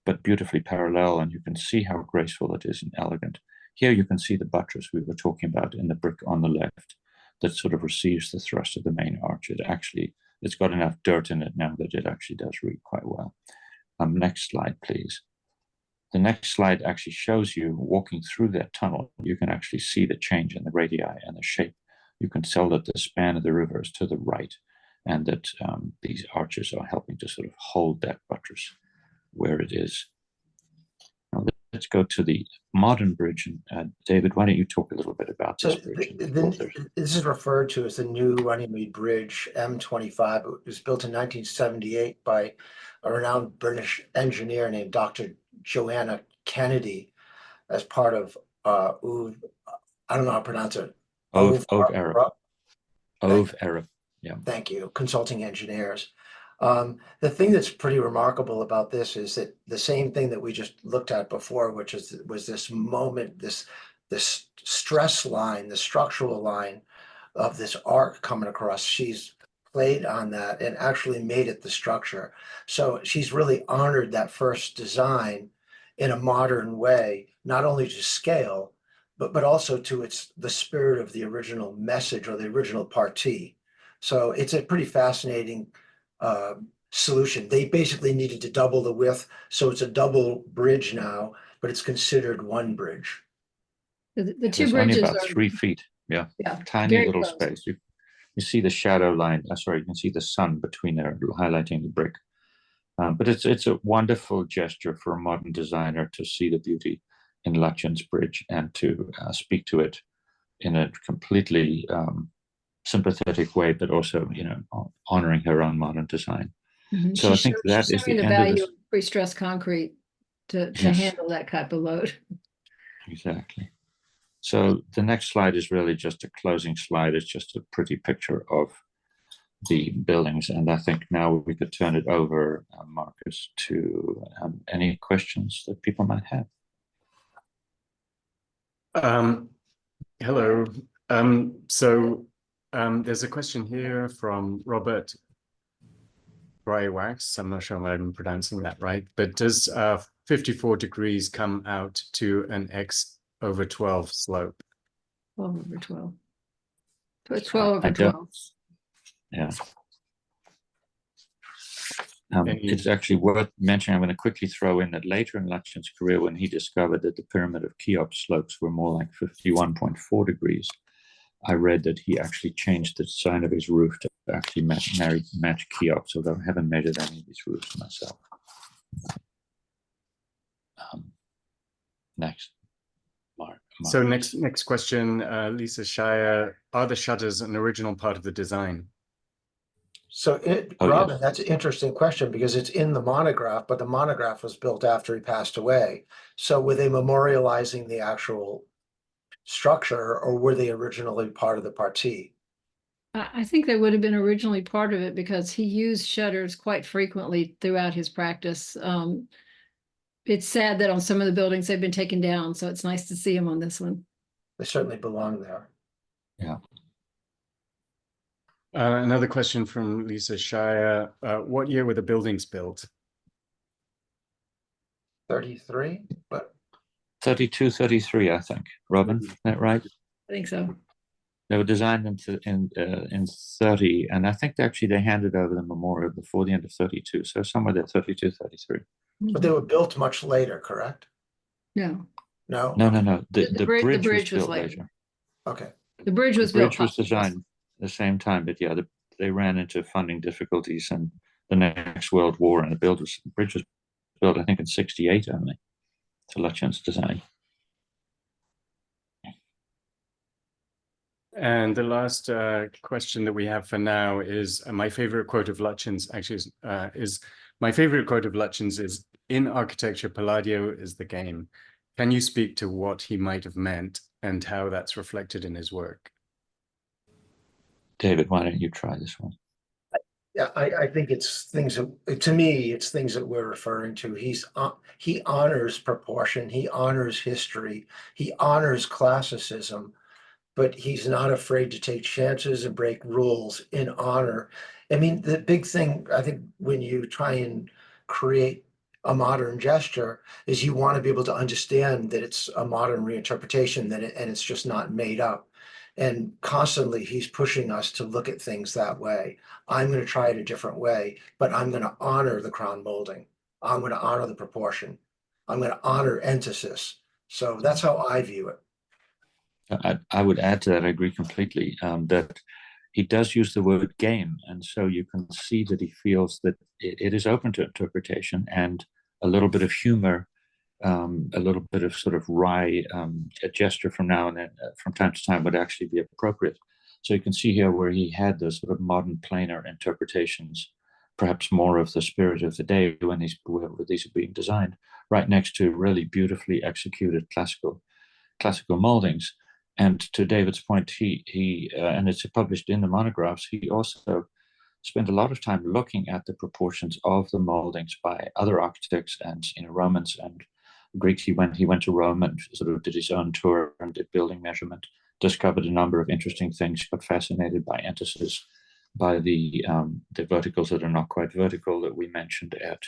but beautifully parallel, and you can see how graceful it is and elegant. Here you can see the buttress we were talking about in the brick on the left that sort of receives the thrust of the main arch. It's got enough dirt in it now that it actually does read quite well. Next slide, please. The next slide actually shows you walking through that tunnel. You can actually see the change in the radii and the shape. You can tell that the span of the river is to the right, and that these arches are helping to sort of hold that buttress where it is. Now, let's go to the modern bridge. And David, why don't you talk a little bit about this bridge? This is referred to as the new Runnymede Bridge, M25. It was built in 1978 by a renowned British engineer named Dr. Joanna Kennedy as part of I don't know how to pronounce it. Ove Arab. Yeah. Thank you. Consulting engineers. The thing that's pretty remarkable about this is that the same thing that we just looked at before, which was this moment, this stress line, the structural line of this arc coming across. She's played on that and actually made it the structure. So she's really honored that first design in a modern way, not only to scale, but also to the spirit of the original message or the original partie. So it's a pretty fascinating solution. They basically needed to double the width, so it's a double bridge now, but it's considered one bridge. The two bridges only about are 3 feet. Yeah, tiny little space. You see the shadow line. Sorry, you can see the sun between there, highlighting the brick. But it's a wonderful gesture for a modern designer to see the beauty in Lutyens Bridge and to speak to it in a completely sympathetic way, but also, honoring her own modern design. Mm-hmm. So I think that is the value of pre-stressed concrete to handle that type of load. Exactly. So the next slide is really just a closing slide. It's just a pretty picture of the buildings, and I think now we could turn it over, Marcus, to any questions that people might have. Hello. There's a question here from Robert Braywax. I'm not sure if I'm pronouncing that right, but does 54 degrees come out to an x/12 slope? 12/12. So it's 12/12. Yeah. It's actually worth mentioning. I'm going to quickly throw in that later in Lutyens' career, when he discovered that the pyramid of Cheops slopes were more like 51.4 degrees, I read that he actually changed the design of his roof to actually match Cheops, although I haven't measured any of these roofs myself. Next. Mark. So next question, Lisa Shire, are the shutters an original part of the design? So Robin, that's an interesting question because it's in the monograph, but the monograph was built after he passed away. So were they memorializing the actual structure, or were they originally part of the partie? I think they would have been originally part of it because he used shutters quite frequently throughout his practice. It's sad that on some of the buildings they've been taken down, so it's nice to see him on this one. They certainly belong there. Yeah. Another question from Lisa Shire. What year were the buildings built? 33, but 32, 33, I think. Robin, is that right? I think so. They were designed in 30, and I think they handed over the memorial before the end of 32, so somewhere there, 32, 33. But they were built much later, correct? No. No? No. The bridge was built later. Okay. The bridge was built. The bridge was designed at the same time, but yeah, they ran into funding difficulties and the next World War, and the bridge was built, I think, in 68 only, to Lutyens' design. And the last question that we have for now is my favorite quote of Lutyens is, "In architecture, Palladio is the game." Can you speak to what he might have meant and how that's reflected in his work? David, why don't you try this one? Yeah, I think it's things that, to me, it's things that we're referring to. He honors proportion, he honors history, he honors classicism, but he's not afraid to take chances and break rules in honor. I mean, the big thing, I think, when you try and create a modern gesture is you want to be able to understand that it's a modern reinterpretation, and it's just not made up. And constantly he's pushing us to look at things that way. I'm going to try it a different way, but I'm going to honor the crown molding. I'm going to honor the proportion. I'm going to honor entasis. So that's how I view it. I would add to that, I agree completely, that he does use the word game. And so you can see that he feels that it is open to interpretation, and a little bit of humor, a little bit of sort of wry a gesture from now and then, from time to time, would actually be appropriate. So you can see here where he had those sort of modern planar interpretations, perhaps more of the spirit of the day when these are being designed, right next to really beautifully executed classical moldings. And to David's point, he and it's published in the monographs, he also spent a lot of time looking at the proportions of the moldings by other architects and Romans and Greeks. He went to Rome and sort of did his own tour and did building measurement, discovered a number of interesting things, got fascinated by entasis, by the verticals that are not quite vertical that we mentioned at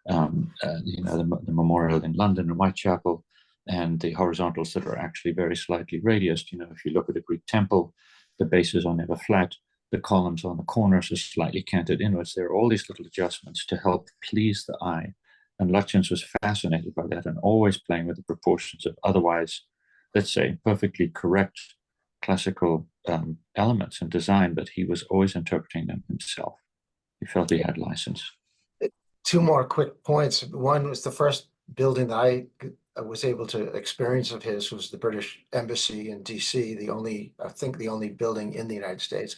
the memorial in London and Whitechapel, and the horizontals that are actually very slightly radiused. If you look at a Greek temple, the bases are never flat. The columns on the corners are slightly canted inwards. There are all these little adjustments to help please the eye. And Lutyens was fascinated by that and always playing with the proportions of otherwise, let's say, perfectly correct classical elements in design, but he was always interpreting them himself. He felt he had license. Two more quick points. One was the first building that I was able to experience of his was the British Embassy in DC, I think the only building in the United States.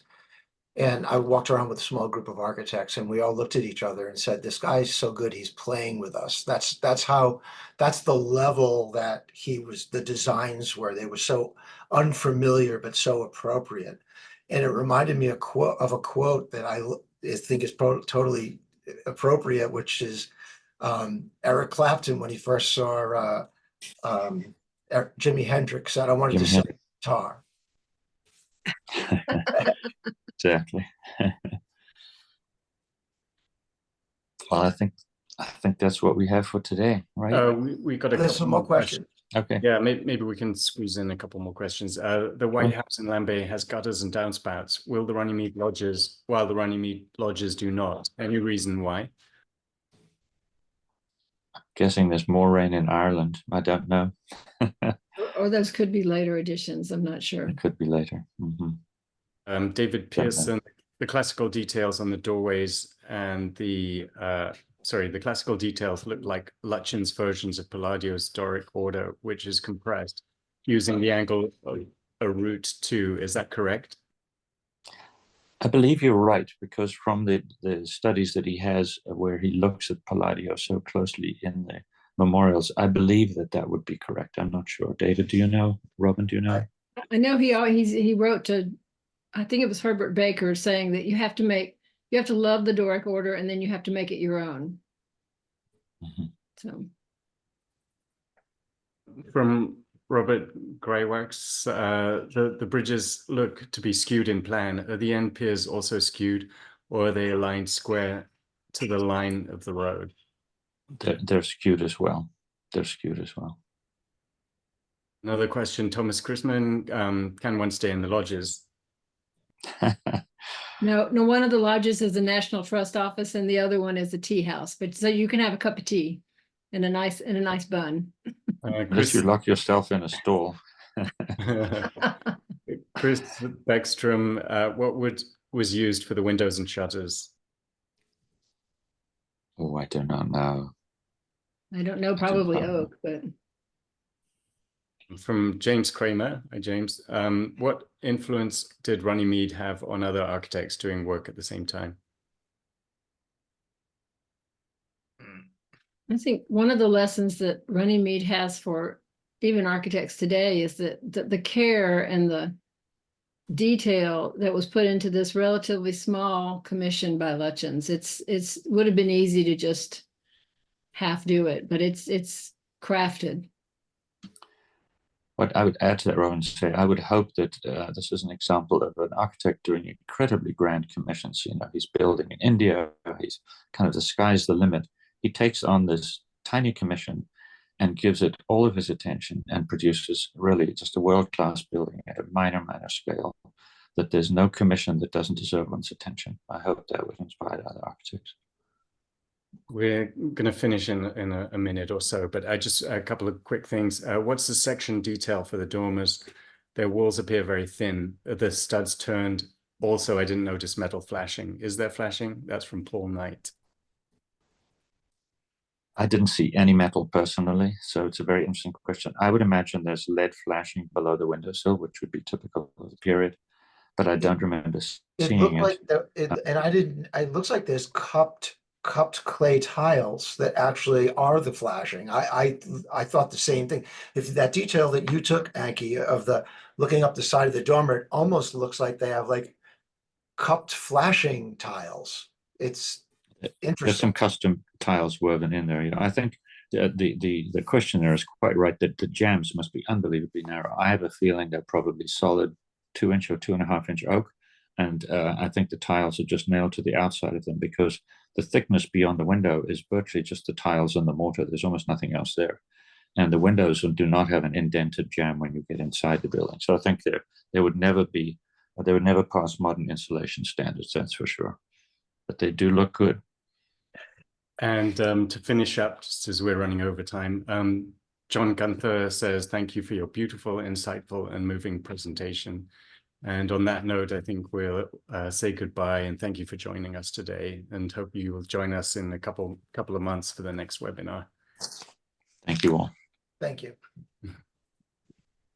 And I walked around with a small group of architects, and we all looked at each other and said, "This guy's so good, he's playing with us." That's the level that the designs were. They were so unfamiliar, but so appropriate. And it reminded me of a quote that I think is totally appropriate, which is Eric Clapton, when he first saw Jimi Hendrix, said, "I wanted to sell guitar." Exactly. Well, I think that's what we have for today, right? We got a There's couple some more questions. Okay. Yeah, maybe we can squeeze in a couple more questions. The White House in Lambay has gutters and downspouts. While the Runnymede lodges do not. Any reason why? Guessing there's more rain in Ireland. I don't know. Or those could be later additions. I'm not sure. It could be later. Mm-hmm. David Pearson, the classical details on the doorways and the classical details look like Lutyens' versions of Palladio's Doric order, which is compressed using the angle of a root 2. Is that correct? I believe you're right, because from the studies that he has where he looks at Palladio so closely in the memorials, I believe that would be correct. I'm not sure. David, do you know? Robin, do you know? I know he wrote to, I think it was Herbert Baker, saying that you have to love the Doric order, and then you have to make it your own. Mm-hmm. So from Robert Greywax, the bridges look to be skewed in plan. Are the end piers also skewed, or are they aligned square to the line of the road? They're skewed as well. Another question, Thomas Chrisman, can one stay in the lodges? no, one of the lodges is a National Trust office, and the other one is a tea house. But so you can have a cup of tea and a nice bun. Unless you lock yourself in a stall. Chris Beckstrom, what was used for the windows and shutters? Oh, I do not know. I don't know, probably oak, but. From James Kramer, hi James. What influence did Runnymede have on other architects doing work at the same time? I think one of the lessons that Runnymede has for even architects today is that the care and the detail that was put into this relatively small commission by Lutyens. It's would have been easy to just half do it, but it's crafted. What I would add to that, Robin, say I would hope that this is an example of an architect doing incredibly grand commissions. He's building in India. He's kind of the sky's the limit. he takes on this tiny commission and gives it all of his attention and produces really just a world-class building at a minor scale, that there's no commission that doesn't deserve one's attention. I hope that would inspire other architects. We're going to finish in a minute or so, but I just a couple of quick things. What's the section detail for the dormers? Their walls appear very thin. The studs turned. Also, I didn't notice metal flashing. Is there flashing? That's from Paul Knight. I didn't see any metal personally, so it's a very interesting question. I would imagine there's lead flashing below the windowsill, which would be typical of the period, but I don't remember It seeing looked it. like it looks like there's cupped clay tiles that actually are the flashing. I thought the same thing. If that detail that you took, Anki, of the looking up the side of the dormer, it almost looks like they have like cupped flashing tiles. It's There's interesting. some custom tiles woven in there. You know, I think the questioner is quite right that the jambs must be unbelievably narrow. I have a feeling they're probably solid 2-inch or 2.5-inch oak, and I think the tiles are just nailed to the outside of them because the thickness beyond the window is virtually just the tiles and the mortar. There's almost nothing else there, and the windows do not have an indented jamb when you get inside the building. So I think they would never pass modern insulation standards. That's for sure, but they do look good. And to finish up, just as we're running over time, John Gunther says, thank you for your beautiful, insightful, and moving presentation. And on that note, I think we'll say goodbye and thank you for joining us today, and hope you will join us in a couple of months for the next webinar. Thank you all. Thank you.